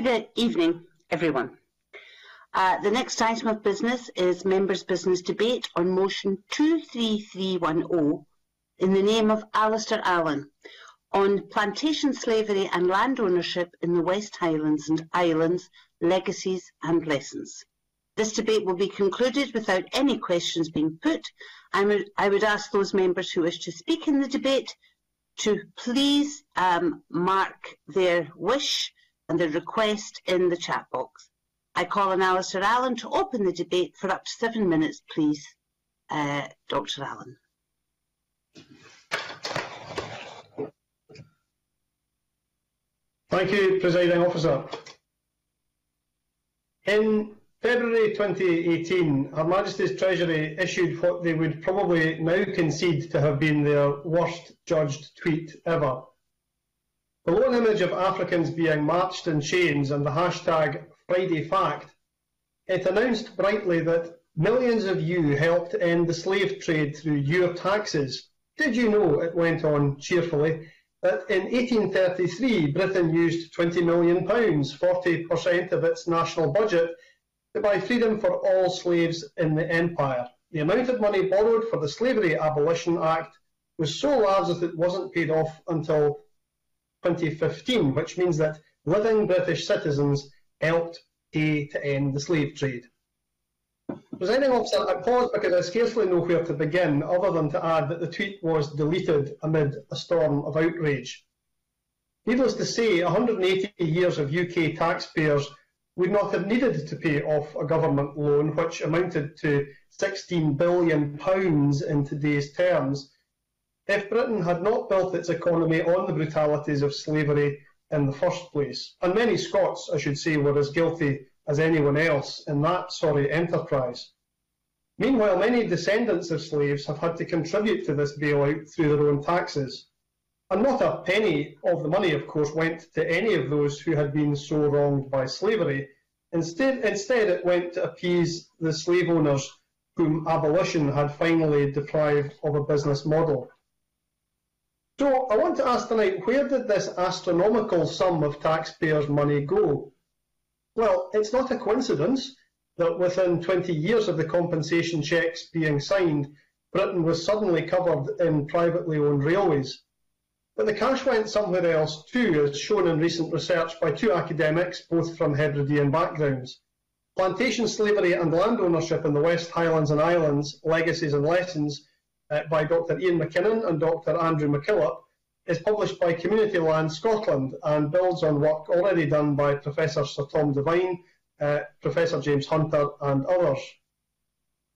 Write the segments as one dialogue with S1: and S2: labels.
S1: Good evening, everyone. The next item of business is Members' Business Debate on Motion 23310 in the name of Alistair Allen on plantation slavery and land ownership in the West Highlands and Islands, legacies and lessons. This debate will be concluded without any questions being put. I would ask those members who wish to speak in the debate to please mark their wish and their request in the chat box. I call on Alistair Allen to open the debate for up to 7 minutes, please. Dr. Allen.
S2: Thank you, Presiding Officer. In February 2018, Her Majesty's Treasury issued what they would probably now concede to have been their worst judged tweet ever. Below an image of Africans being marched in chains and the hashtag FridayFact, it announced brightly that millions of you helped end the slave trade through your taxes. Did you know, it went on cheerfully, that in 1833 Britain used £20 million, 40% of its national budget, to buy freedom for all slaves in the empire. The amount of money borrowed for the Slavery Abolition Act was so large that it wasn't paid off until 2015, which means that living British citizens helped pay to end the slave trade. Presiding Officer, I pause because I scarcely know where to begin, other than to add that the tweet was deleted amid a storm of outrage. Needless to say, 180 years of UK taxpayers would not have needed to pay off a government loan, which amounted to £16 billion in today's terms, if Britain had not built its economy on the brutalities of slavery in the first place. And many Scots, I should say, were as guilty as anyone else in that sorry enterprise. Meanwhile, many descendants of slaves have had to contribute to this bailout through their own taxes. And not a penny of the money, of course, went to any of those who had been so wronged by slavery. Instead, it went to appease the slave owners whom abolition had finally deprived of a business model. So I want to ask tonight, where did this astronomical sum of taxpayers' money go? Well, it's not a coincidence that within 20 years of the compensation cheques being signed, Britain was suddenly covered in privately owned railways. But the cash went somewhere else too, as shown in recent research by two academics, both from Hebridean backgrounds. Plantation Slavery and Land Ownership in the West Highlands and Islands, Legacies and Lessons, by Dr. Ian McKinnon and Dr. Andrew McKillop, is published by Community Land Scotland and builds on work already done by Professor Sir Tom Devine, Professor James Hunter and others.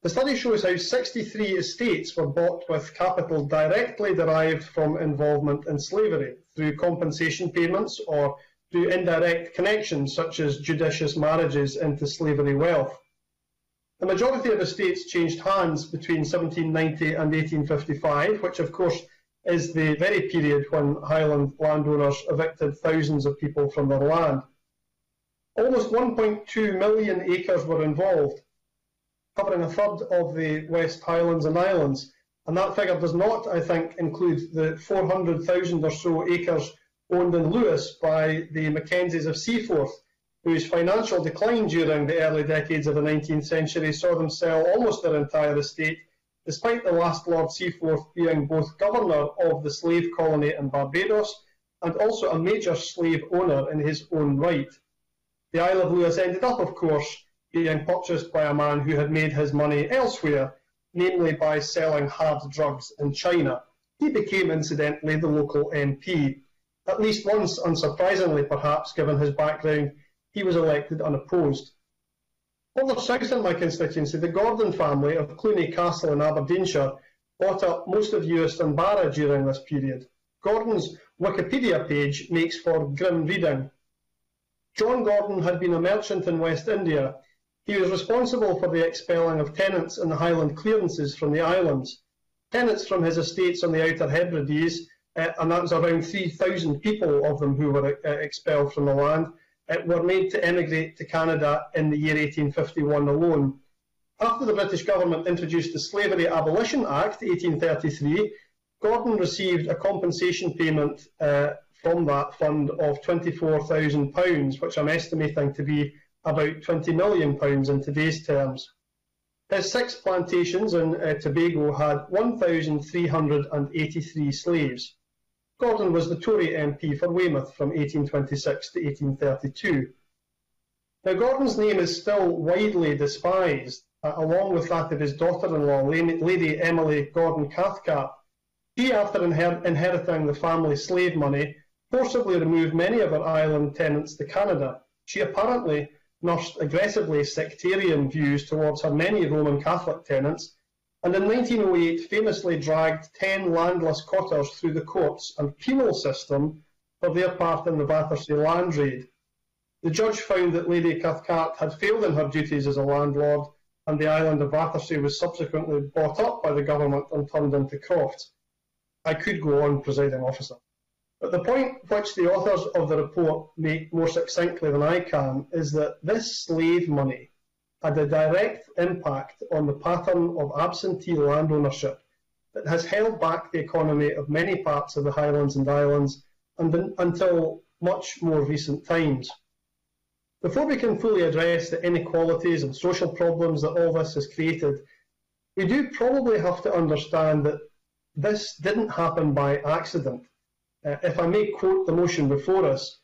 S2: The study shows how 63 estates were bought with capital directly derived from involvement in slavery, through compensation payments or through indirect connections such as judicious marriages into slavery wealth. The majority of estates changed hands between 1790 and 1855, which of course is the very period when Highland landowners evicted thousands of people from their land. Almost 1.2 million acres were involved, covering a third of the West Highlands and Islands, and that figure does not, I think, include the 400,000 or so acres owned in Lewis by the Mackenzies of Seaforth, whose financial decline during the early decades of the 19th century saw them sell almost their entire estate, despite the last Lord Seaforth being both governor of the slave colony in Barbados and also a major slave owner in his own right. The Isle of Lewis ended up, of course, being purchased by a man who had made his money elsewhere, namely by selling hard drugs in China. He became, incidentally, the local MP. At least once, unsurprisingly perhaps, given his background, he was elected unopposed. Further south in my constituency, the Gordon family of Cluny Castle in Aberdeenshire bought up most of Euston Barra during this period. Gordon's Wikipedia page makes for grim reading. John Gordon had been a merchant in West India. He was responsible for the expelling of tenants in the Highland clearances from the islands. Tenants from his estates on the Outer Hebrides, and that was around 3,000 people of them who were expelled from the land, were made to emigrate to Canada in the year 1851 alone. After the British government introduced the Slavery Abolition Act, 1833, Gordon received a compensation payment from that fund of £24,000, which I'm estimating to be about £20 million in today's terms. His 6 plantations in Tobago had 1,383 slaves. Gordon was the Tory MP for Weymouth from 1826 to 1832. Now, Gordon's name is still widely despised, along with that of his daughter-in-law, Lady Emily Gordon Cathcart. She, after inheriting the family slave money, forcibly removed many of her island tenants to Canada. She apparently nursed aggressively sectarian views towards her many Roman Catholic tenants, and in 1908 famously dragged 10 landless cotters through the courts and penal system for their part in the Battersea land raid. The judge found that Lady Cathcart had failed in her duties as a landlord, and the island of Battersea was subsequently bought up by the government and turned into crofts. I could go on, Presiding Officer. But the point which the authors of the report make more succinctly than I can is that this slave money had a direct impact on the pattern of absentee land ownership that has held back the economy of many parts of the Highlands and Islands until much more recent times. Before we can fully address the inequalities and social problems that all this has created, we do probably have to understand that this didn't happen by accident. If I may quote the motion before us,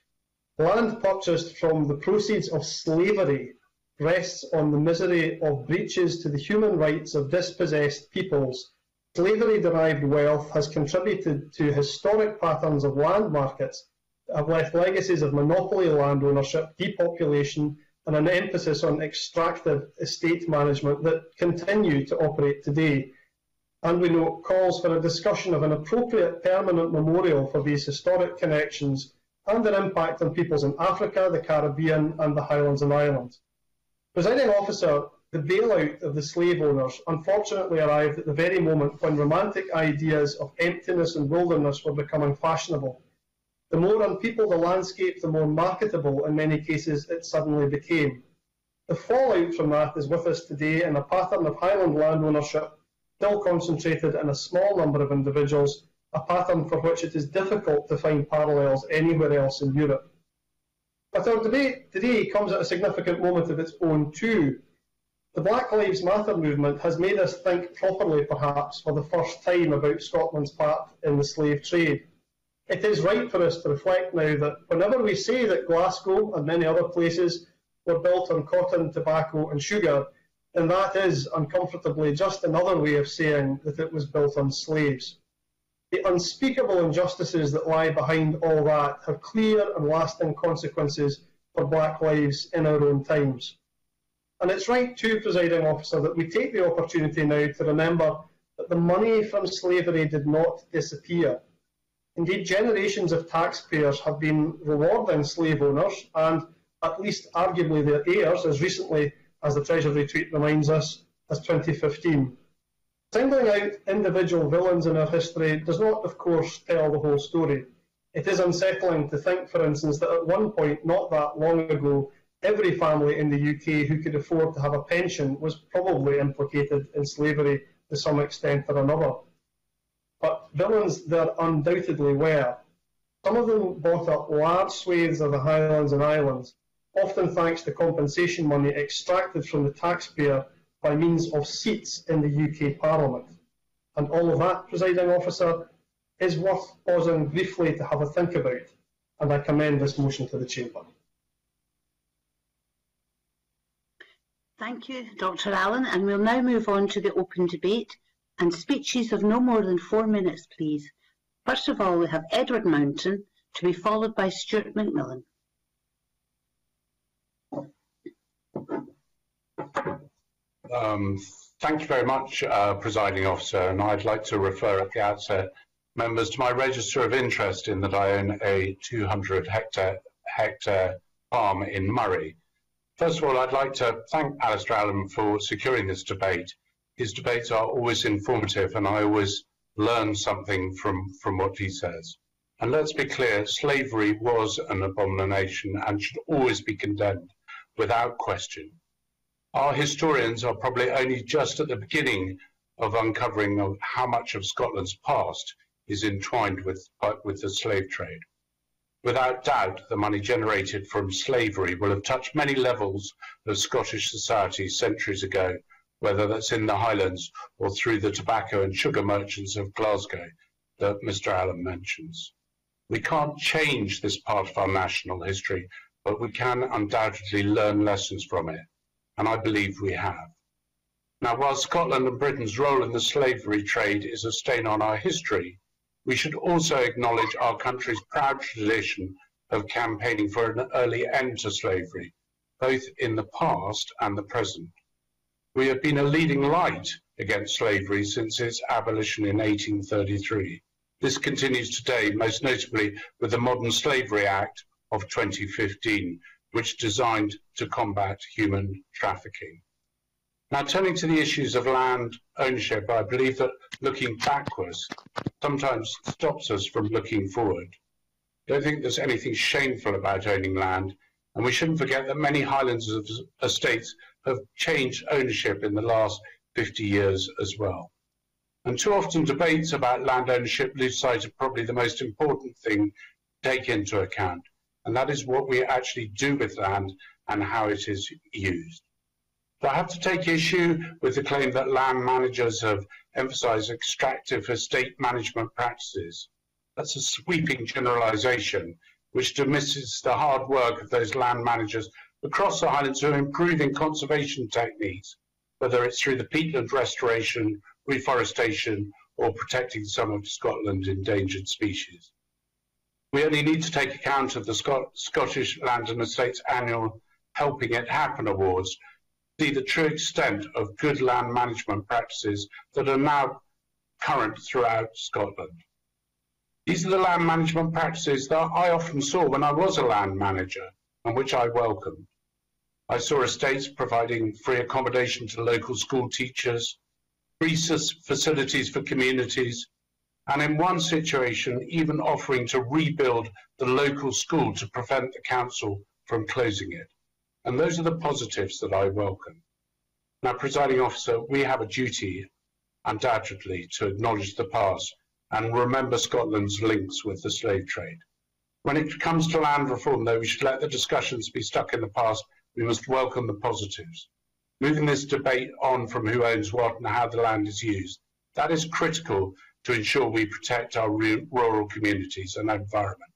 S2: land purchased from the proceeds of slavery rests on the misery of breaches to the human rights of dispossessed peoples. Slavery-derived wealth has contributed to historic patterns of land markets that have left legacies of monopoly land ownership, depopulation, and an emphasis on extractive estate management that continue to operate today. And we note calls for a discussion of an appropriate permanent memorial for these historic connections and their impact on peoples in Africa, the Caribbean, and the Highlands and Islands. Presiding Officer, the bailout of the slave owners unfortunately arrived at the very moment when romantic ideas of emptiness and wilderness were becoming fashionable. The more unpeopled the landscape, the more marketable in many cases it suddenly became. The fallout from that is with us today in a pattern of Highland land ownership still concentrated in a small number of individuals, a pattern for which it is difficult to find parallels anywhere else in Europe. But our debate today comes at a significant moment of its own too. The Black Lives Matter movement has made us think properly, perhaps, for the first time about Scotland's part in the slave trade. It is right for us to reflect now that whenever we say that Glasgow and many other places were built on cotton, tobacco and sugar, then that is, uncomfortably, just another way of saying that it was built on slaves. The unspeakable injustices that lie behind all that have clear and lasting consequences for black lives in our own times. And it's right too, Presiding Officer, that we take the opportunity now to remember that the money from slavery did not disappear. Indeed, generations of taxpayers have been rewarding slave owners and, at least arguably, their heirs, as recently as the Treasury tweet reminds us, as 2015. Singling out individual villains in our history does not, of course, tell the whole story. It is unsettling to think, for instance, that at one point, not that long ago, every family in the UK who could afford to have a pension was probably implicated in slavery to some extent or another. But villains there undoubtedly were. Some of them bought up large swathes of the Highlands and Islands, often thanks to compensation money extracted from the taxpayer by means of seats in the UK Parliament. And all of that, Presiding Officer, is worth pausing briefly to have a think about, and I commend this motion to the Chamber.
S1: Thank you, Dr. Allen, and we'll now move on to the open debate, and speeches of no more than 4 minutes, please. First of all, we have Edward Mountain, to be followed by Stuart McMillan.
S3: Thank you very much, Presiding Officer, and I'd like to refer at the outset members to my register of interest in that I own a 200-hectare farm in Murray. First of all, I'd like to thank Alistair Allen for securing this debate. His debates are always informative, and I always learn something from what he says. And let's be clear, slavery was an abomination and should always be condemned without question. Our historians are probably only just at the beginning of uncovering how much of Scotland's past is entwined with the slave trade. Without doubt, the money generated from slavery will have touched many levels of Scottish society centuries ago, whether that's in the Highlands or through the tobacco and sugar merchants of Glasgow that Mr. Allen mentions. We can't change this part of our national history, but we can undoubtedly learn lessons from it, and I believe we have. Now, while Scotland and Britain's role in the slavery trade is a stain on our history, we should also acknowledge our country's proud tradition of campaigning for an early end to slavery, both in the past and the present. We have been a leading light against slavery since its abolition in 1833. This continues today, most notably with the Modern Slavery Act of 2015, which is designed to combat human trafficking. Now, turning to the issues of land ownership, I believe that looking backwards sometimes stops us from looking forward. I don't think there's anything shameful about owning land, and we shouldn't forget that many Highlands estates have changed ownership in the last 50 years as well. And too often debates about land ownership lose sight of probably the most important thing to take into account, and that is what we actually do with land and how it is used. So I have to take issue with the claim that land managers have emphasised extractive estate management practices. That's a sweeping generalisation which dismisses the hard work of those land managers across the Highlands who are improving conservation techniques, whether it's through the peatland restoration, reforestation, or protecting some of Scotland's endangered species. We only need to take account of the Scottish Land and Estates annual Helping It Happen Awards to see the true extent of good land management practices that are now current throughout Scotland. These are the land management practices that I often saw when I was a land manager and which I welcomed. I saw estates providing free accommodation to local school teachers, free facilities for communities, and in one situation even offering to rebuild the local school to prevent the council from closing it. And those are the positives that I welcome. Now, Presiding Officer, we have a duty, undoubtedly, to acknowledge the past and remember Scotland's links with the slave trade. When it comes to land reform, though, we should let the discussions be stuck in the past. We must welcome the positives. Moving this debate on from who owns what and how the land is used, that is critical to ensure we protect our rural communities and environment.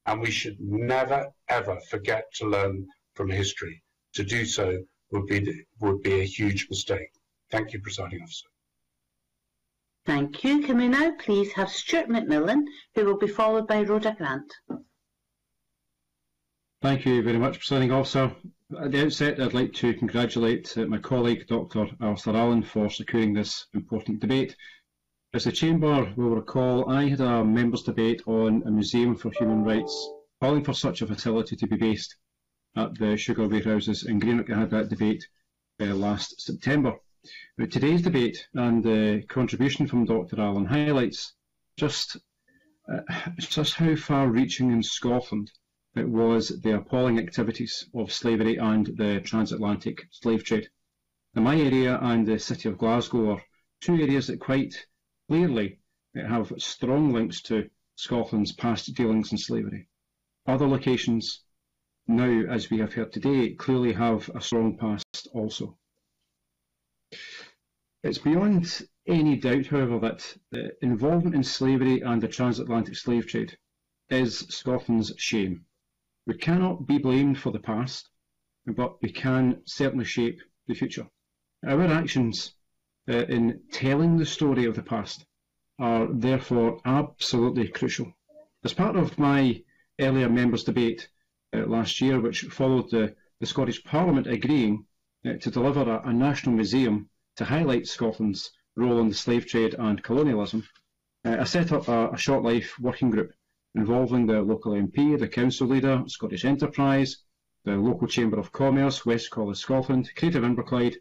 S3: And we should never, ever forget to learn from history. To do so would be a huge mistake. Thank you, Presiding Officer.
S1: Thank you. Can we now please have Stuart McMillan, who will be followed by Rhoda Grant.
S4: Thank you very much, Presiding Officer. At the outset, I'd like to congratulate my colleague, Dr. Alistair Allen, for securing this important debate. As the Chamber will recall, I had a members' debate on a museum for human rights, calling for such a facility to be based at the sugar warehouses in Greenock. I had that debate last September. But today's debate and the contribution from Dr. Allen highlights just how far-reaching in Scotland it was the appalling activities of slavery and the transatlantic slave trade. Now, my area and the city of Glasgow are two areas that quite clearly have strong links to Scotland's past dealings in slavery. Other locations now, as we have heard today, clearly have a strong past also. It's beyond any doubt, however, that the involvement in slavery and the transatlantic slave trade is Scotland's shame. We cannot be blamed for the past, but we can certainly shape the future. Our actions in telling the story of the past are therefore absolutely crucial. As part of my earlier members' debate last year, which followed the Scottish Parliament agreeing to deliver a national museum to highlight Scotland's role in the slave trade and colonialism, I set up a short life working group involving the local MP, the council leader, Scottish Enterprise, the local Chamber of Commerce, West College Scotland, Creative Inverclyde,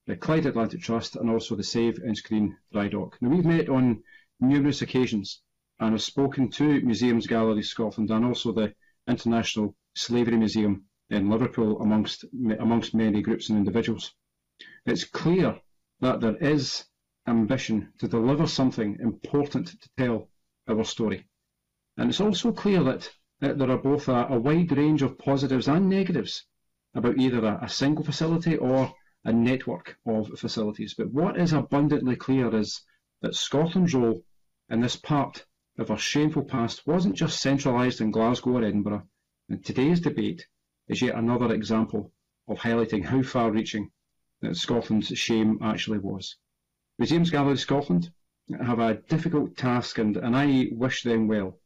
S4: the Clyde Atlantic Trust, and also the Save Innisgreen Dry Dock. Now, we've met on numerous occasions and have spoken to Museums Galleries Scotland and also the International Slavery Museum in Liverpool, amongst many groups and individuals. It's clear that there is ambition to deliver something important to tell our story. And it's also clear that there are both a wide range of positives and negatives about either a single facility or a network of facilities. But what is abundantly clear is that Scotland's role in this part of our shameful past wasn't just centralised in Glasgow or Edinburgh, and today's debate is yet another example of highlighting how far-reaching Scotland's shame actually was. Museums Gallery Scotland have a difficult task, and I wish them well.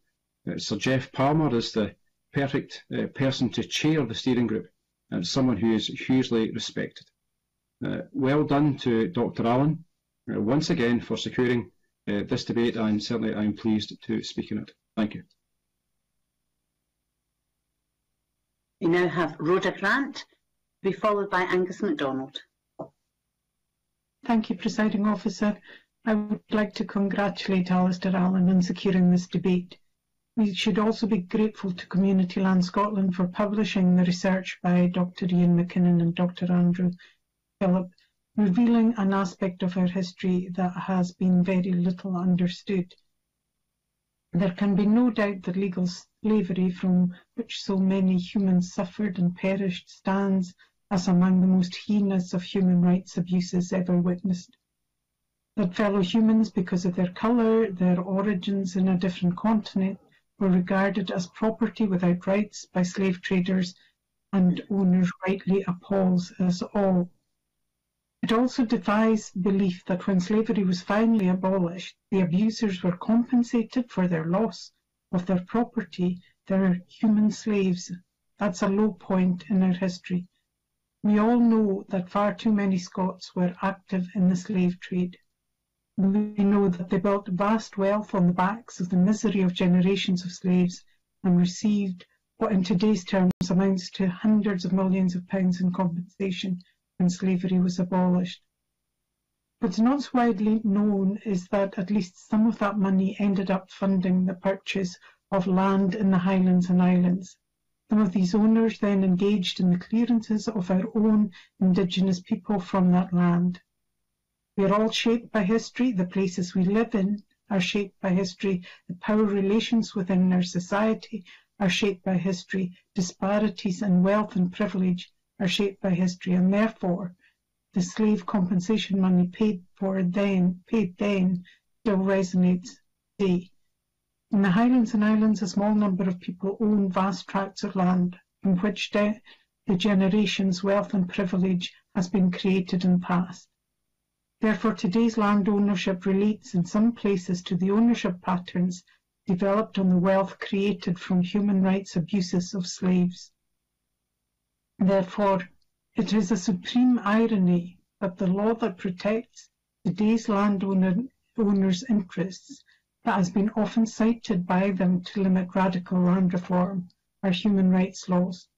S4: Sir Jeff Palmer is the perfect person to chair the steering group, and someone who is hugely respected. Well done to Dr. Allen once again for securing this debate, and certainly I'm pleased to speak in it. Thank you.
S1: We now have Rhoda Grant, to be followed by Angus MacDonald.
S5: Thank you, Presiding Officer. I would like to congratulate Alistair Allen on securing this debate. We should also be grateful to Community Land Scotland for publishing the research by Dr. Ian McKinnon and Dr. Andrew Phillip, revealing an aspect of our history that has been very little understood. There can be no doubt that legal slavery, from which so many humans suffered and perished, stands as among the most heinous of human rights abuses ever witnessed. That fellow humans, because of their colour, their origins in a different continent, were regarded as property without rights by slave traders and owners rightly appalls us all. It also defies belief that when slavery was finally abolished, the abusers were compensated for their loss of their property, their human slaves. That's a low point in our history. We all know that far too many Scots were active in the slave trade. We know that they built vast wealth on the backs of the misery of generations of slaves and received what in today's terms amounts to hundreds of millions of pounds in compensation when slavery was abolished. What's not so widely known is that at least some of that money ended up funding the purchase of land in the Highlands and Islands. Some of these owners then engaged in the clearances of our own Indigenous people from that land. We are all shaped by history. The places we live in are shaped by history. The power relations within our society are shaped by history. Disparities in wealth and privilege are shaped by history, and therefore the slave compensation money paid then still resonates today. In the Highlands and Islands, a small number of people own vast tracts of land from which the generations' wealth and privilege has been created and passed. Therefore, today's land ownership relates in some places to the ownership patterns developed on the wealth created from human rights abuses of slaves. Therefore, it is a supreme irony that the law that protects today's landowners' interests, that has been often cited by them to limit radical land reform, are human rights laws.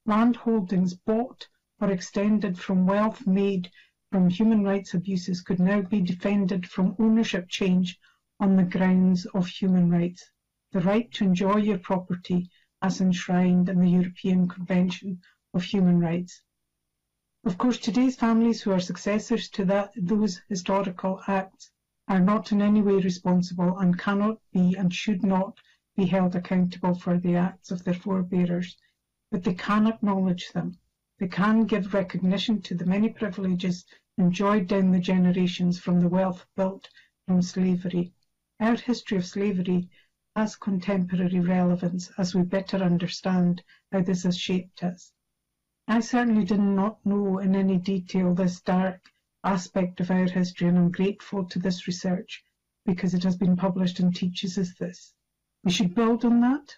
S5: Land holdings bought or extended from wealth made from human rights abuses could now be defended from ownership change on the grounds of human rights. The right to enjoy your property as enshrined in the European Convention of Human Rights. Of course, today's families who are successors to those historical acts are not in any way responsible and cannot be and should not be held accountable for the acts of their forebearers, but they can acknowledge them. They can give recognition to the many privileges enjoyed down the generations from the wealth built from slavery. Our history of slavery has contemporary relevance as we better understand how this has shaped us. I certainly did not know in any detail this dark aspect of our history, and I'm grateful to this research because it has been published and teaches us this. We should build on that,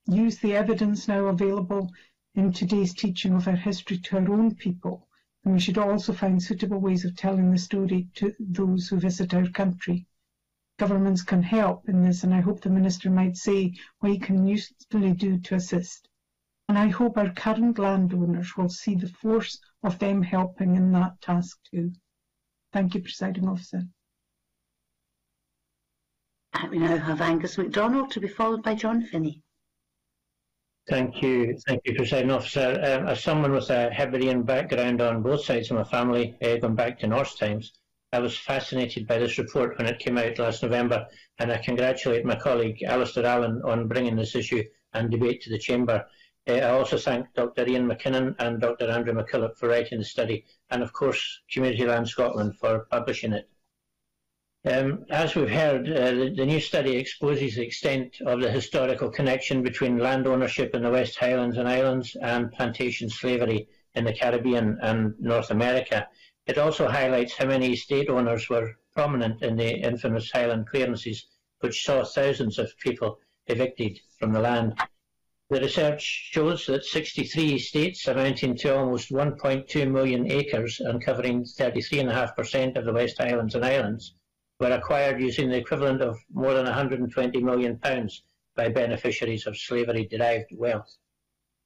S5: use the evidence now available in today's teaching of our history to our own people, and we should also find suitable ways of telling the story to those who visit our country. Governments can help in this, and I hope the Minister might say what he can usefully do to assist. And I hope our current landowners will see the force of them helping in that task too. Thank you, Presiding Officer.
S1: We now have Angus MacDonald, to be followed by John Finney.
S6: Thank you, Presiding Officer. As someone with a Hibernian background on both sides of my family, going back to Norse times, I was fascinated by this report when it came out last November, and I congratulate my colleague Alistair Allen on bringing this issue and debate to the Chamber. I also thank Dr Ian McKinnon and Dr Andrew McKillop for writing the study, and of course Community Land Scotland for publishing it. As we've heard, the new study exposes the extent of the historical connection between land ownership in the West Highlands and Islands and plantation slavery in the Caribbean and North America. It also highlights how many estate owners were prominent in the infamous Highland clearances, which saw thousands of people evicted from the land. The research shows that 63 estates amounting to almost 1.2 million acres and covering 33.5% of the West Highlands and Islands were acquired using the equivalent of more than £120 million by beneficiaries of slavery-derived wealth.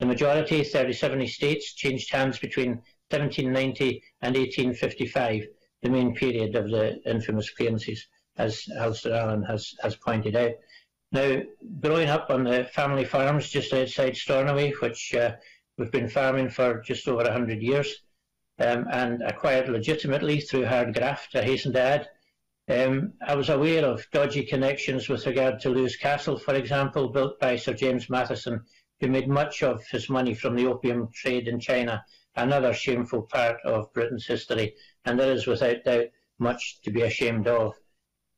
S6: The majority, 37 estates, changed hands between 1790 and 1855, the main period of the infamous clearances, as Alistair Allen has pointed out. Now, growing up on the family farms just outside Stornoway, which we've been farming for just over 100 years, and acquired legitimately through hard graft, I hasten to add, I was aware of dodgy connections with regard to Lewis Castle, for example, built by Sir James Matheson, who made much of his money from the opium trade in China, another shameful part of Britain's history, and there is without doubt much to be ashamed of.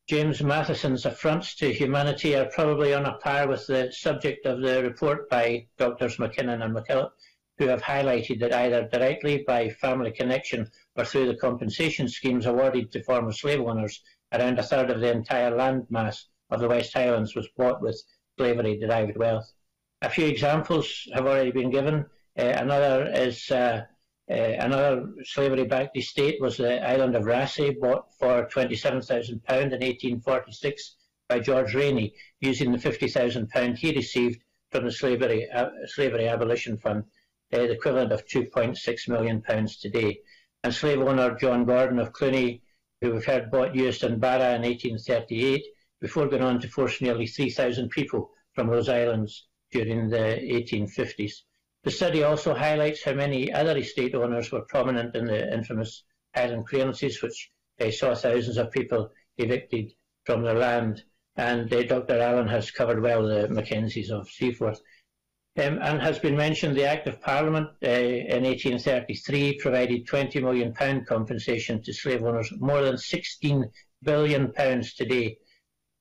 S6: James Matheson's affronts to humanity are probably on a par with the subject of the report by Drs McKinnon and McKillop, who have highlighted that either directly by family connection or through the compensation schemes awarded to former slave owners, around a third of the entire land mass of the West Highlands was bought with slavery-derived wealth. A few examples have already been given. Another slavery-backed estate was the island of Raasay, bought for £27,000 in 1846 by George Rainey, using the £50,000 he received from the Slavery Abolition Fund, the equivalent of £2.6 million today. And slave owner John Gordon of Cluny, who we've heard bought Euston Barra in 1838, before going on to force nearly 3,000 people from those islands during the 1850s. The study also highlights how many other estate owners were prominent in the infamous Highland clearances, which saw thousands of people evicted from their land. And Dr Allen has covered well the Mackenzies of Seaforth. And has been mentioned, the Act of Parliament in 1833 provided £20 million compensation to slave owners, more than £16 billion today,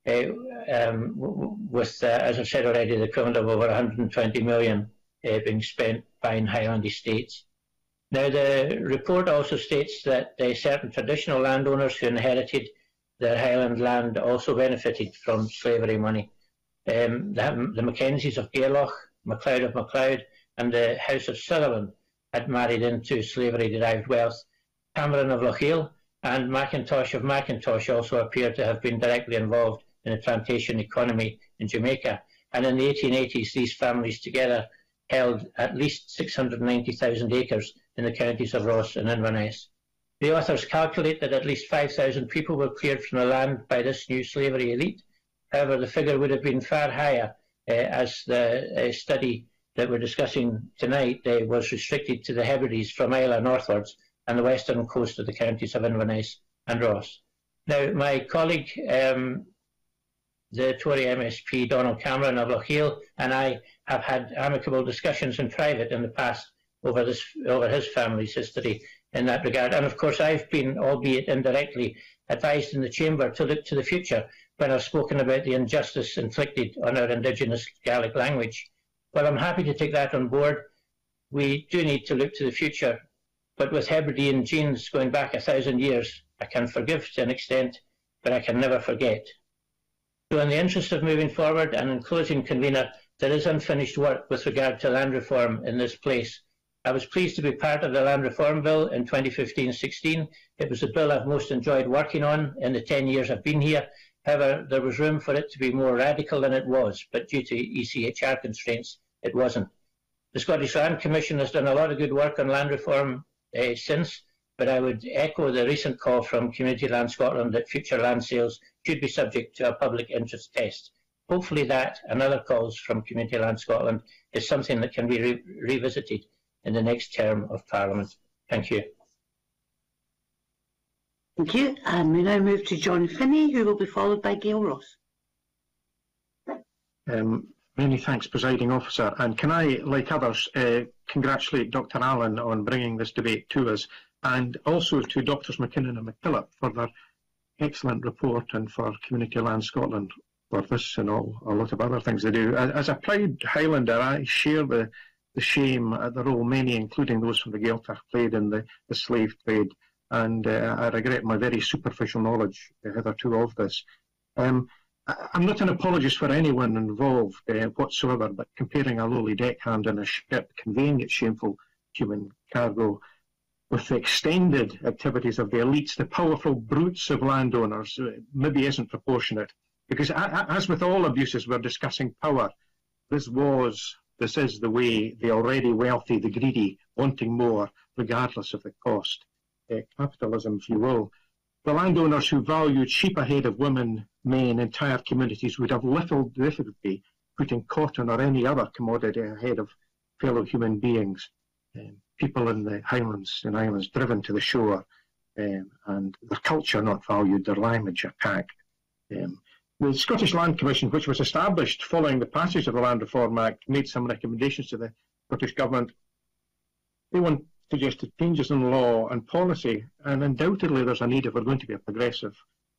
S6: with, as I've said already, the equivalent of over £120 million being spent buying Highland estates. Now, the report also states that certain traditional landowners who inherited their Highland land also benefited from slavery money. The Mackenzies of Gairloch, MacLeod of MacLeod, and the House of Sutherland had married into slavery-derived wealth. Cameron of Lochiel and Mackintosh of Mackintosh also appear to have been directly involved in the plantation economy in Jamaica. And in the 1880s, these families together held at least 690,000 acres in the counties of Ross and Inverness. The authors calculate that at least 5,000 people were cleared from the land by this new slavery elite. However, the figure would have been far higher, as the study that we're discussing tonight was restricted to the Hebrides from Islay northwards and the western coast of the counties of Inverness and Ross. Now, my colleague, the Tory MSP Donald Cameron of Lochiel, and I have had amicable discussions in private in the past over his family's history in that regard. And of course, I've been, albeit indirectly, advised in the Chamber to look to the future when I've spoken about the injustice inflicted on our Indigenous Gaelic language. Well, I'm happy to take that on board. We do need to look to the future, but with Hebridean genes going back 1,000 years, I can forgive to an extent, but I can never forget. So in the interest of moving forward, and in closing, Convener, there is unfinished work with regard to land reform in this place. I was pleased to be part of the Land Reform Bill in 2015-16. It was the bill I've most enjoyed working on in the 10 years I've been here. However, there was room for it to be more radical than it was, but due to ECHR constraints, it wasn't. The Scottish Land Commission has done a lot of good work on land reform since, but I would echo the recent call from Community Land Scotland that future land sales should be subject to a public interest test. Hopefully that, and other calls from Community Land Scotland, is something that can be revisited in the next term of Parliament. Thank you.
S1: Thank you. And we now move to John Finney, who will be followed by Gail Ross.
S7: Many thanks, Presiding Officer. And can I, like others, congratulate Dr Allen on bringing this debate to us, and also to Drs McKinnon and McKillop for their excellent report, and for Community Land Scotland for this and a lot of other things they do. As a proud Highlander, I share the shame at the role many, including those from the Gaeltacht, played in the slave trade, and I regret my very superficial knowledge hitherto of this. I'm not an apologist for anyone involved whatsoever, but comparing a lowly deckhand in a ship conveying its shameful human cargo with the extended activities of the elites, the powerful brutes of landowners, maybe isn't proportionate. Because as with all abuses, we're discussing power. This is the way the already wealthy, the greedy, wanting more, regardless of the cost. Capitalism, if you will. The landowners who valued sheep ahead of women, men, entire communities would have little difficulty putting cotton or any other commodity ahead of fellow human beings. People in the Highlands and Islands driven to the shore, and their culture not valued, their language attacked. The Scottish Land Commission, which was established following the passage of the Land Reform Act, made some recommendations to the Scottish Government. They suggested changes in law and policy, and undoubtedly there's a need, if we're going to be a progressive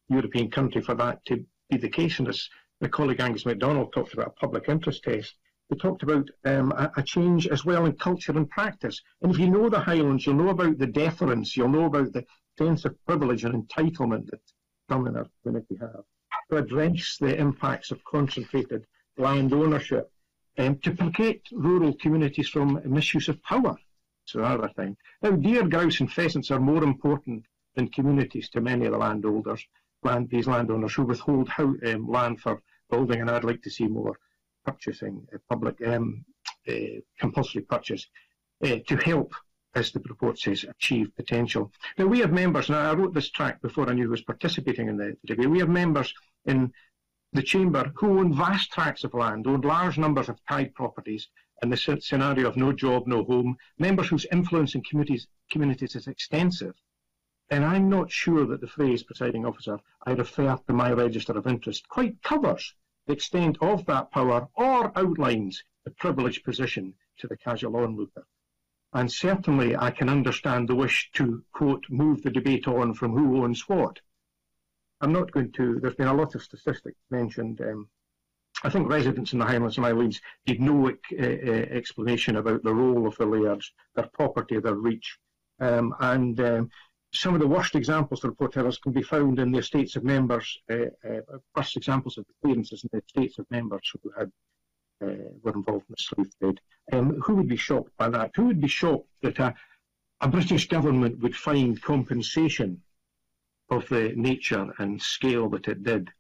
S7: European country, for that to be the case. And as my colleague Angus MacDonald talked about a public interest test, we talked about a change as well in culture and practice. And if you know the Highlands, you'll know about the deference, you'll know about the sense of privilege and entitlement that some in our community have, to address the impacts of concentrated land ownership, to protect rural communities from misuse of power. So another thing. Now, deer, grouse and pheasants are more important than communities to many of the landowners who withhold land for building, and I'd like to see more purchasing, public compulsory purchase, to help, as the report says, achieve potential. Now, we have members, and I wrote this tract before I knew who was participating in the debate, we have members in the Chamber who own vast tracts of land, own large numbers of tied properties, in the scenario of no job, no home, members whose influence in communities is extensive. And I'm not sure that the phrase, Presiding Officer, I refer to my register of interest, quite covers the extent of that power or outlines the privileged position to the casual onlooker. And certainly I can understand the wish to, quote, move the debate on from who owns what. I'm not going to, there's been a lot of statistics mentioned. I think residents in the Highlands and Islands need no explanation about the role of the lairds, their property, their reach. Some of the worst examples the report tells us can be found in the estates of members, worst examples of the clearances in the estates of members who were involved in the slave trade. Who would be shocked by that? Who would be shocked that a British government would find compensation of the nature and scale that it did?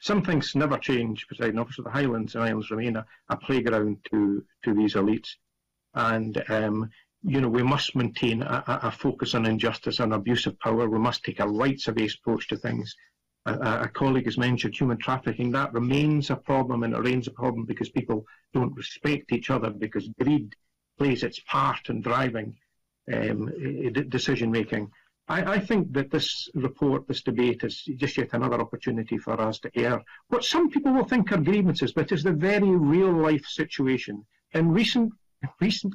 S7: Some things never change, Presiding Officer. The Highlands and Islands remain a playground to these elites. And, we must maintain a focus on injustice and abuse of power. We must take a rights-based approach to things. A colleague has mentioned human trafficking. That remains a problem, and it remains a problem because people don't respect each other, because greed plays its part in driving decision-making. I think that this report, this debate, is just yet another opportunity for us to air what some people will think are grievances, but is the very real-life situation. In recent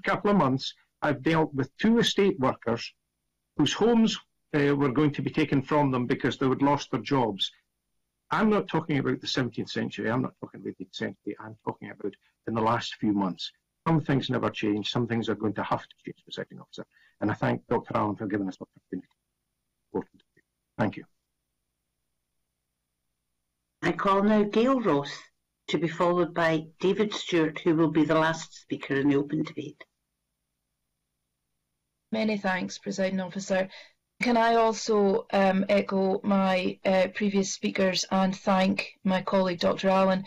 S7: couple of months, I've dealt with 2 estate workers whose homes were going to be taken from them because they had lost their jobs. I'm not talking about the 17th century, I'm not talking about the 18th century, I'm talking about in the last few months. Some things never change, some things are going to have to change, Presiding Officer. And I thank Dr. Allen for giving us the opportunity. Thank you.
S1: I call now Gail Ross, to be followed by David Stewart, who will be the last speaker in the open debate.
S8: Many thanks, Presiding Officer. Can I also echo my previous speakers and thank my colleague Dr. Allen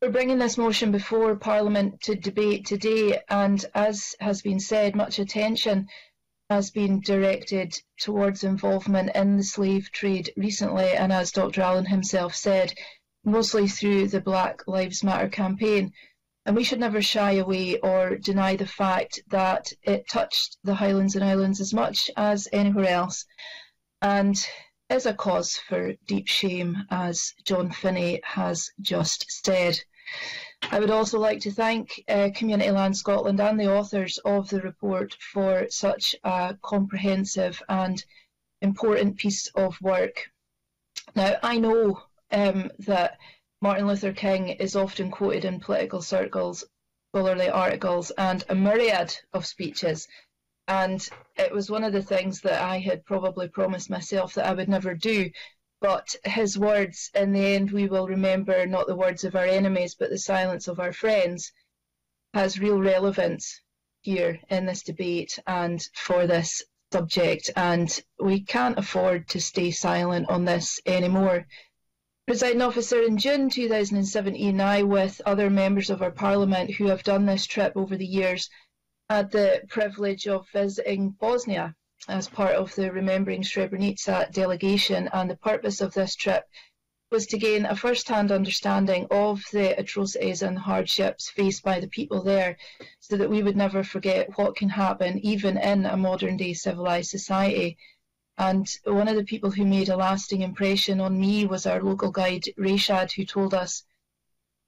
S8: for bringing this motion before Parliament to debate today. And as has been said, much attention has been directed towards involvement in the slave trade recently, and as Dr. Allen himself said, mostly through the Black Lives Matter campaign. And we should never shy away or deny the fact that it touched the Highlands and Islands as much as anywhere else, and is a cause for deep shame, as John Finney has just said. I would also like to thank Community Land Scotland and the authors of the report for such a comprehensive and important piece of work. Now, I know that Martin Luther King is often quoted in political circles, scholarly articles, and a myriad of speeches. And it was one of the things that I had probably promised myself that I would never do. But his words, in the end, we will remember not the words of our enemies, but the silence of our friends, has real relevance here in this debate and for this subject. And we can't afford to stay silent on this anymore. Presiding Officer, in June 2017, I, with other members of our Parliament who have done this trip over the years, had the privilege of visiting Bosnia as part of the Remembering Srebrenica delegation, and the purpose of this trip was to gain a first-hand understanding of the atrocities and hardships faced by the people there, so that we would never forget what can happen even in a modern-day civilised society. And one of the people who made a lasting impression on me was our local guide, Rashad, who told us,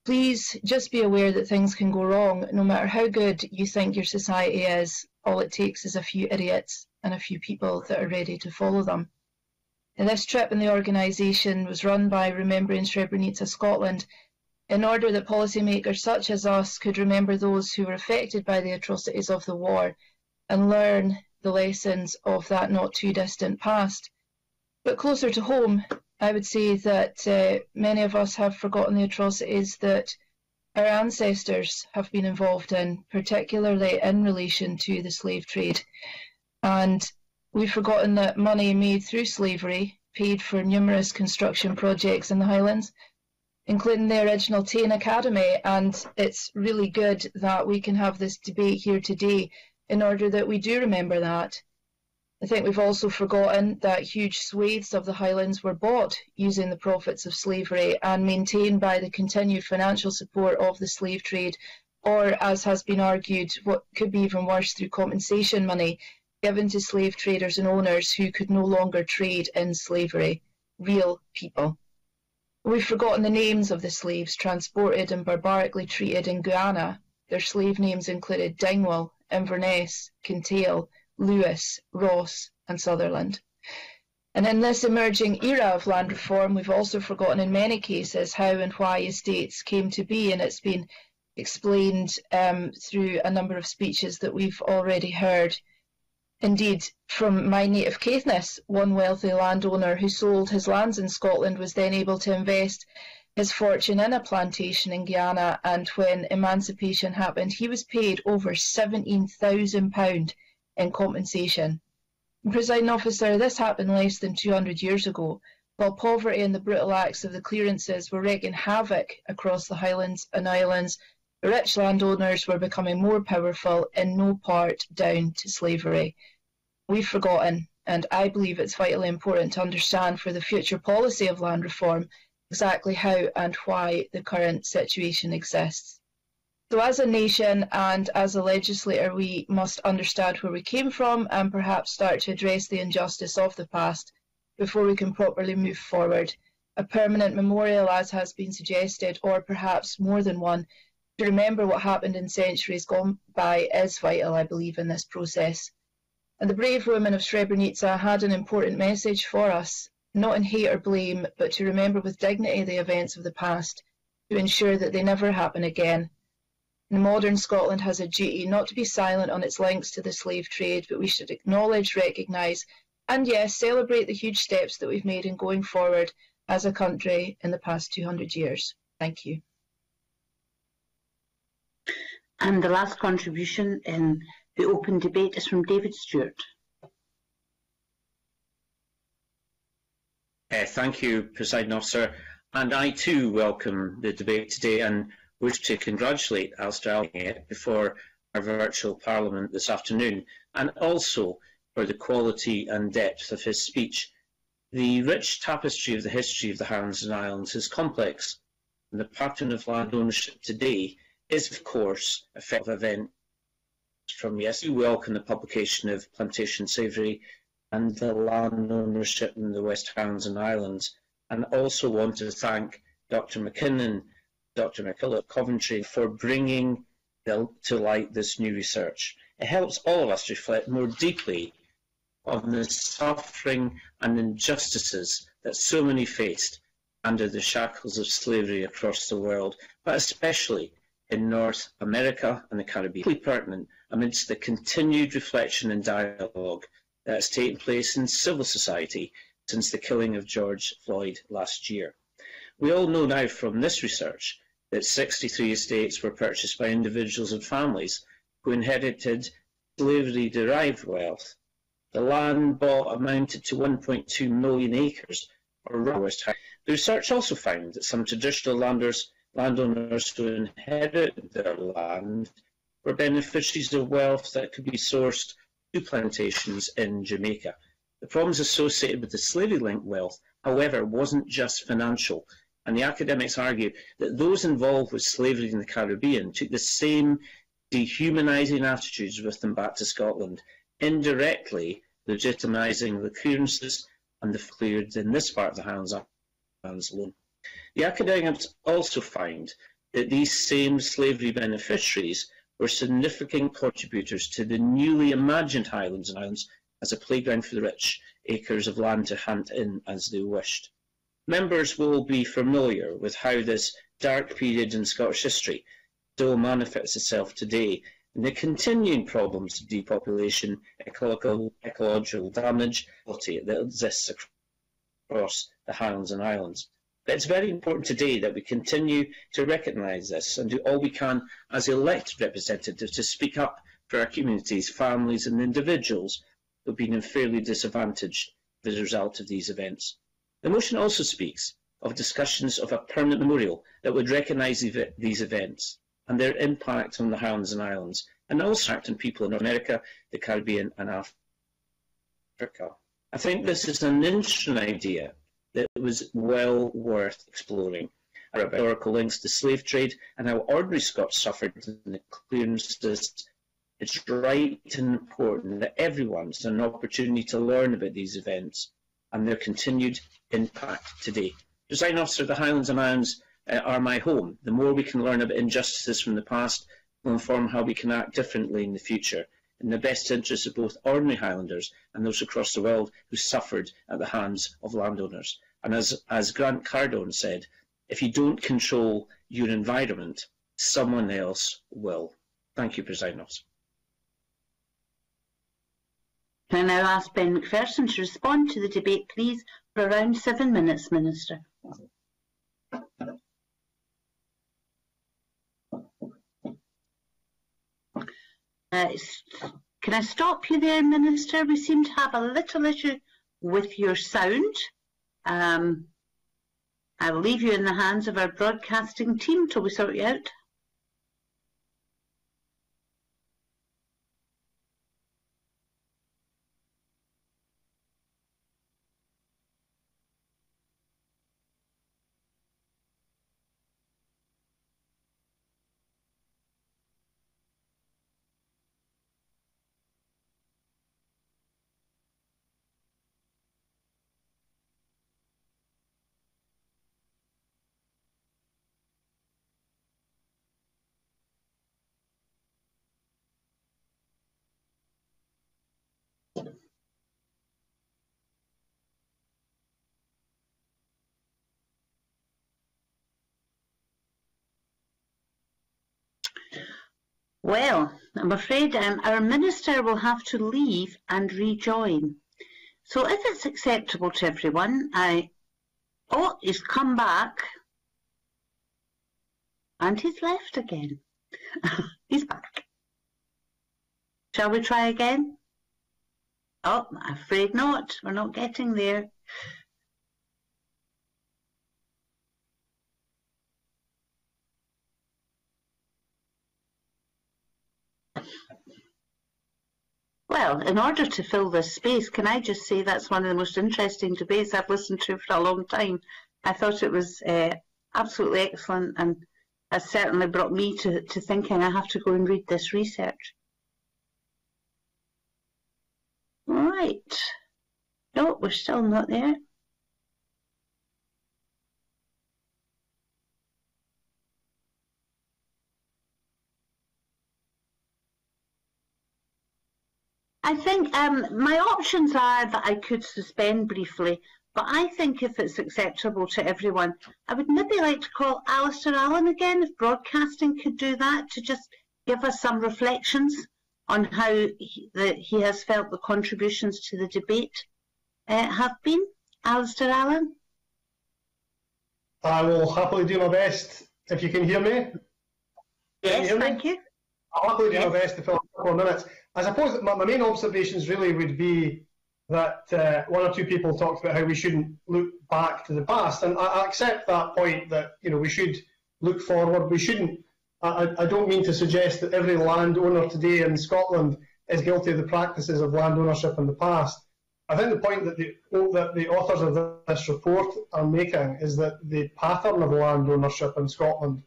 S8: "Please just be aware that things can go wrong. No matter how good you think your society is, all it takes is a few idiots and a few people that are ready to follow them." And this trip and the organisation was run by Remembering Srebrenica Scotland in order that policymakers such as us could remember those who were affected by the atrocities of the war and learn the lessons of that not too distant past. But closer to home, I would say that many of us have forgotten the atrocities that our ancestors have been involved in, particularly in relation to the slave trade. And we've forgotten that money made through slavery paid for numerous construction projects in the Highlands, including the original Tain Academy, and it's really good that we can have this debate here today in order that we do remember that. I think we've also forgotten that huge swathes of the Highlands were bought using the profits of slavery and maintained by the continued financial support of the slave trade, or, as has been argued, what could be even worse, through compensation money given to slave traders and owners who could no longer trade in slavery, real people. We've forgotten the names of the slaves transported and barbarically treated in Guyana. Their slave names included Dingwall, Inverness, Kintail, Lewis, Ross and Sutherland. And in this emerging era of land reform, we've also forgotten in many cases how and why estates came to be, and it's been explained through a number of speeches that we've already heard. Indeed, from my native Caithness, one wealthy landowner who sold his lands in Scotland was then able to invest his fortune in a plantation in Guyana, and when emancipation happened, he was paid over £17,000 in compensation. Presiding Officer, this happened less than 200 years ago, while poverty and the brutal acts of the clearances were wreaking havoc across the Highlands and Islands. The rich landowners were becoming more powerful, in no part down to slavery. We've forgotten, and I believe it's vitally important to understand for the future policy of land reform exactly how and why the current situation exists. So as a nation and as a legislator, we must understand where we came from and perhaps start to address the injustice of the past before we can properly move forward. A permanent memorial, as has been suggested, or perhaps more than one, to remember what happened in centuries gone by is vital, I believe, in this process. And the brave women of Srebrenica had an important message for us, not in hate or blame, but to remember with dignity the events of the past, to ensure that they never happen again. And modern Scotland has a duty not to be silent on its links to the slave trade, but we should acknowledge, recognise, and yes, celebrate the huge steps that we've made in going forward as a country in the past 200 years. Thank you.
S1: And the last contribution in the open debate is from David Stewart.
S9: Thank you, Presiding Officer. And I too welcome the debate today and wish to congratulate Alistair Allen before our virtual Parliament this afternoon, and also for the quality and depth of his speech. The rich tapestry of the history of the Highlands and Islands is complex, and the pattern of land ownership today is, of course, a effective event from yesterday. We welcome the publication of Plantation Slavery and the land ownership in the West Highlands and Islands, and also want to thank Dr. McKinnon, Dr. McCulloch, Coventry, for bringing to light this new research. It helps all of us reflect more deeply on the suffering and injustices that so many faced under the shackles of slavery across the world, but especially in North America and the Caribbean. It's pertinent amidst the continued reflection and dialogue that has taken place in civil society since the killing of George Floyd last year. We all know now from this research that 63 estates were purchased by individuals and families who inherited slavery-derived wealth. The land bought amounted to 1.2 million acres, or lowest high. The research also found that some traditional landowners who inherited their land were beneficiaries of wealth that could be sourced through plantations in Jamaica. The problems associated with the slavery-linked wealth, however, wasn't just financial, and the academics argue that those involved with slavery in the Caribbean took the same dehumanising attitudes with them back to Scotland, indirectly legitimising the clearances and the cleared in this part of the Highlands Islands alone. The academics also find that these same slavery beneficiaries were significant contributors to the newly imagined Highlands and Islands as a playground for the rich, acres of land to hunt in as they wished. Members will be familiar with how this dark period in Scottish history still manifests itself today in the continuing problems of depopulation, ecological damage, that exists across the Highlands and Islands. But it's very important today that we continue to recognise this and do all we can as elected representatives to speak up for our communities, families and individuals who have been unfairly disadvantaged as a result of these events. The motion also speaks of discussions of a permanent memorial that would recognise these events and their impact on the Highlands and Islands, and also impact on people in North America, the Caribbean and Africa. I think this is an interesting idea that was well worth exploring. About historical links to slave trade and how ordinary Scots suffered in the clearances. It's right and important that everyone has an opportunity to learn about these events and their continued impact today. Presiding Officer, the Highlands and Islands are my home. The more we can learn about injustices from the past will inform how we can act differently in the future, in the best interest of both ordinary Highlanders and those across the world who suffered at the hands of landowners. And as Grant Cardone said, if you don't control your environment, someone else will. Thank you, Presiding Officer.
S1: Can I now ask Ben Macpherson to respond to the debate, please, for around 7 minutes, Minister. Can I stop you there, Minister? We seem to have a little issue with your sound. I will leave you in the hands of our broadcasting team till we sort you out. Well, I'm afraid our Minister will have to leave and rejoin. So if it's acceptable to everyone, Oh, he's come back. And he's left again. He's back. Shall we try again? Oh, I'm afraid not. We're not getting there. Well, in order to fill this space, can I just say that's one of the most interesting debates I've listened to for a long time. I thought it was absolutely excellent and has certainly brought me to thinking I have to go and read this research. Right. No, we're still not there. I think my options are that I could suspend briefly, but I think if it's acceptable to everyone, I would maybe like to call Alistair Allen again, if broadcasting could do that, to just give us some reflections on how he has felt the contributions to the debate have been. Alistair Allen?
S2: I will happily do my best, if you can hear me.
S1: Yes, thank you.
S2: I'll happily do my best to fill up a couple of minutes. I suppose that my main observations really would be that one or two people talked about how we shouldn't look back to the past, and I accept that point that we should look forward. We shouldn't. I don't mean to suggest that every landowner today in Scotland is guilty of the practices of land ownership in the past. I think the point that the authors of this report are making is that the pattern of land ownership in Scotland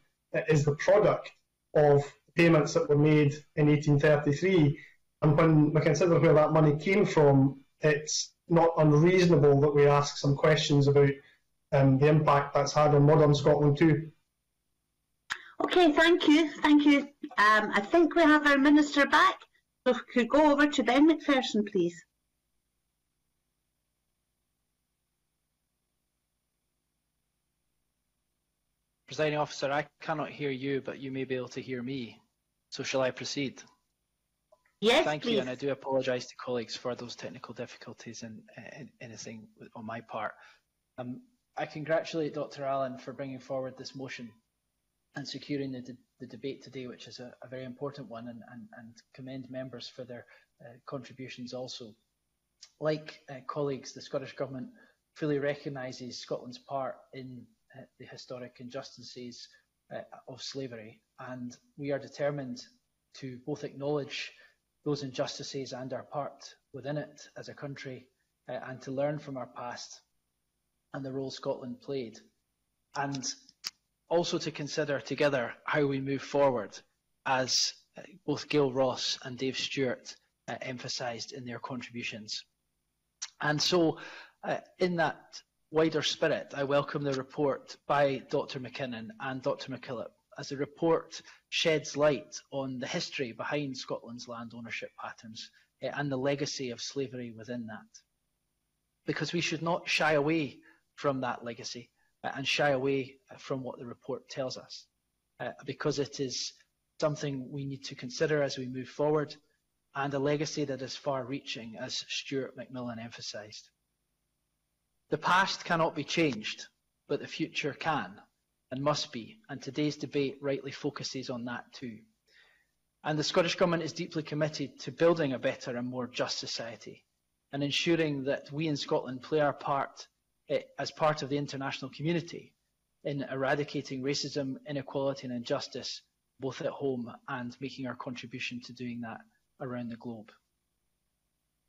S2: is the product of payments that were made in 1833, and when we consider where that money came from, it's not unreasonable that we ask some questions about the impact that's had on modern Scotland too.
S1: Okay, thank you. Thank you. I think we have our Minister back. So if we could go over to Ben McPherson, please.
S10: Presiding Officer, I cannot hear you, but you may be able to hear me. So shall I proceed?
S1: Yes,
S10: Thank
S1: please.
S10: you, and I do apologise to colleagues for those technical difficulties and anything on my part. I congratulate Dr. Allen for bringing forward this motion and securing the debate today, which is a very important one, and commend members for their contributions also. Like colleagues, the Scottish Government fully recognises Scotland's part in the historic injustices of slavery, and we are determined to both acknowledge those injustices and our part within it as a country, and to learn from our past and the role Scotland played, and also to consider together how we move forward, as both Gail Ross and Dave Stewart emphasised in their contributions. And so in that wider spirit, I welcome the report by Dr. McKinnon and Dr. McKillop, as the report sheds light on the history behind Scotland's land ownership patterns and the legacy of slavery within that. Because we should not shy away from that legacy and shy away from what the report tells us, because it is something we need to consider as we move forward, and a legacy that is far-reaching, as Stuart McMillan emphasised. The past cannot be changed, but the future can and must be, and today's debate rightly focuses on that too. And the Scottish Government is deeply committed to building a better and more just society, and ensuring that we in Scotland play our part as part of the international community in eradicating racism, inequality and injustice, both at home and making our contribution to doing that around the globe.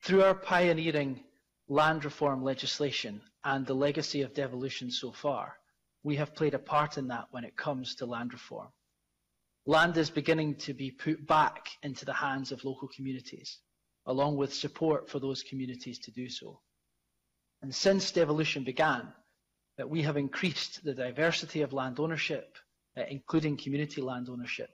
S10: Through our pioneering land reform legislation and the legacy of devolution so far, we have played a part in that when it comes to land reform. Land is beginning to be put back into the hands of local communities, along with support for those communities to do so. And since devolution began, we have increased the diversity of land ownership, including community land ownership,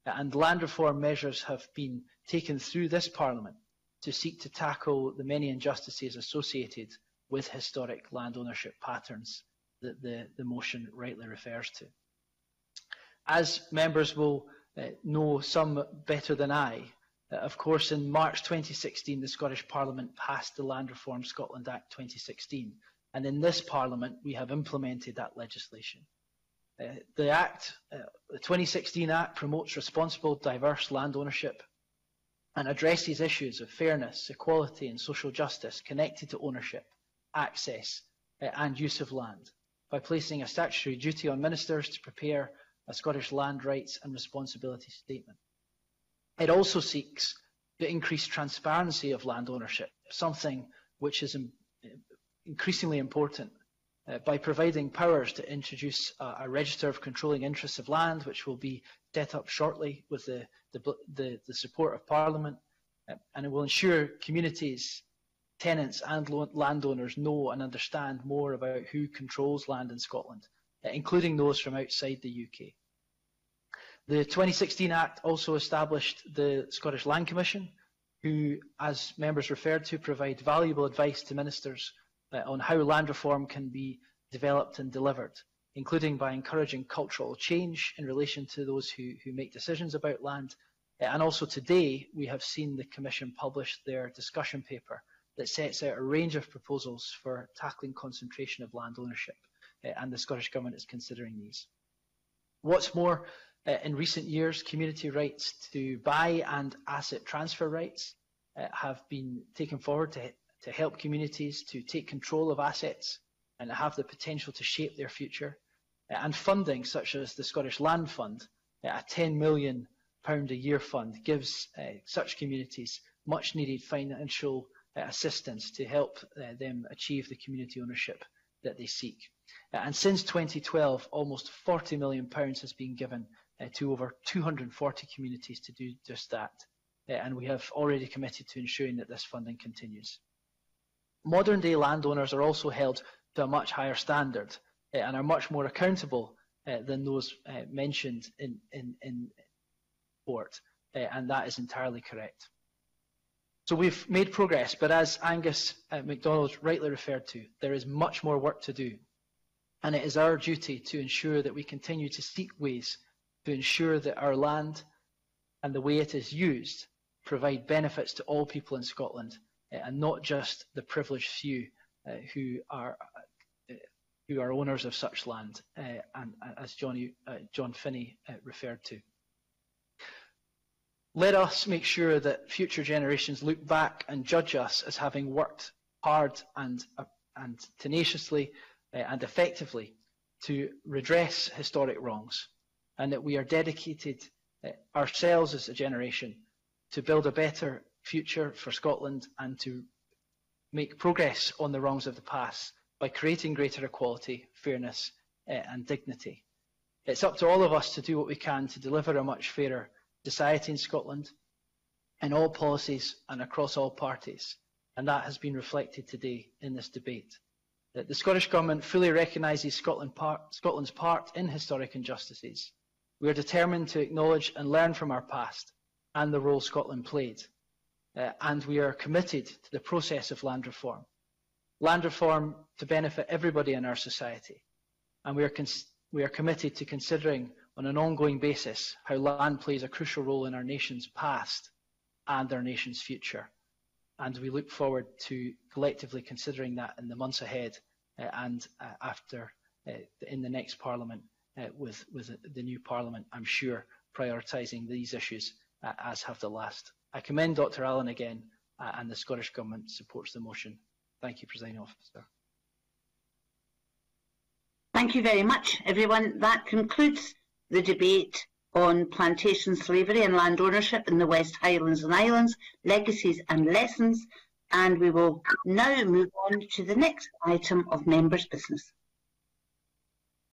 S10: and land reform measures have been taken through this Parliament to seek to tackle the many injustices associated with historic land ownership patterns that the motion rightly refers to. As members will know some better than I, of course, in March 2016, the Scottish Parliament passed the Land Reform Scotland Act 2016, and in this Parliament we have implemented that legislation. The 2016 Act promotes responsible, diverse land ownership and addresses issues of fairness, equality and social justice connected to ownership, access and use of land, by placing a statutory duty on ministers to prepare a Scottish land rights and responsibility statement. It also seeks to increase transparency of land ownership, something which is increasingly important, by providing powers to introduce a register of controlling interests of land, which will be set up shortly with the support of Parliament, and it will ensure communities, tenants and landowners know and understand more about who controls land in Scotland, including those from outside the UK. The 2016 Act also established the Scottish Land Commission, who, as members referred to, provide valuable advice to ministers on how land reform can be developed and delivered, including by encouraging cultural change in relation to those who make decisions about land. And also today, we have seen the Commission publish their discussion paper that sets out a range of proposals for tackling concentration of land ownership, and the Scottish Government is considering these. What's more, in recent years, community rights to buy and asset transfer rights have been taken forward to help communities to take control of assets and have the potential to shape their future. And funding, such as the Scottish Land Fund, a £10 million a year fund, gives such communities much needed financial assistance to help them achieve the community ownership that they seek. And since 2012, almost £40 million has been given to over 240 communities to do just that. And we have already committed to ensuring that this funding continues. Modern day landowners are also held to a much higher standard and are much more accountable than those mentioned in report, and that is entirely correct. So we've made progress, but as Angus MacDonald rightly referred to, there is much more work to do, and it is our duty to ensure that we continue to seek ways to ensure that our land and the way it is used provide benefits to all people in Scotland, and not just the privileged few who are owners of such land, and as John Finney referred to. Let us make sure that future generations look back and judge us as having worked hard and tenaciously and effectively to redress historic wrongs, and that we are dedicated ourselves as a generation to build a better future for Scotland and to make progress on the wrongs of the past by creating greater equality, fairness and dignity. It's up to all of us to do what we can to deliver a much fairer society in Scotland in all policies and across all parties, and that has been reflected today in this debate. The Scottish Government fully recognises Scotland's part in historic injustices. We are determined to acknowledge and learn from our past and the role Scotland played, and we are committed to the process of land reform to benefit everybody in our society, and we are committed to considering on an ongoing basis how land plays a crucial role in our nation's past and our nation's future. And we look forward to collectively considering that in the months ahead and after in the next Parliament with the new Parliament, I'm sure, prioritising these issues as have the last. I commend Dr. Allen again, and the Scottish Government supports the motion. Thank you, Presiding Officer.
S1: Thank you very much, everyone. That concludes the debate on plantation slavery and land ownership in the West Highlands and Islands, legacies and lessons, and we will now move on to the next item of members' business.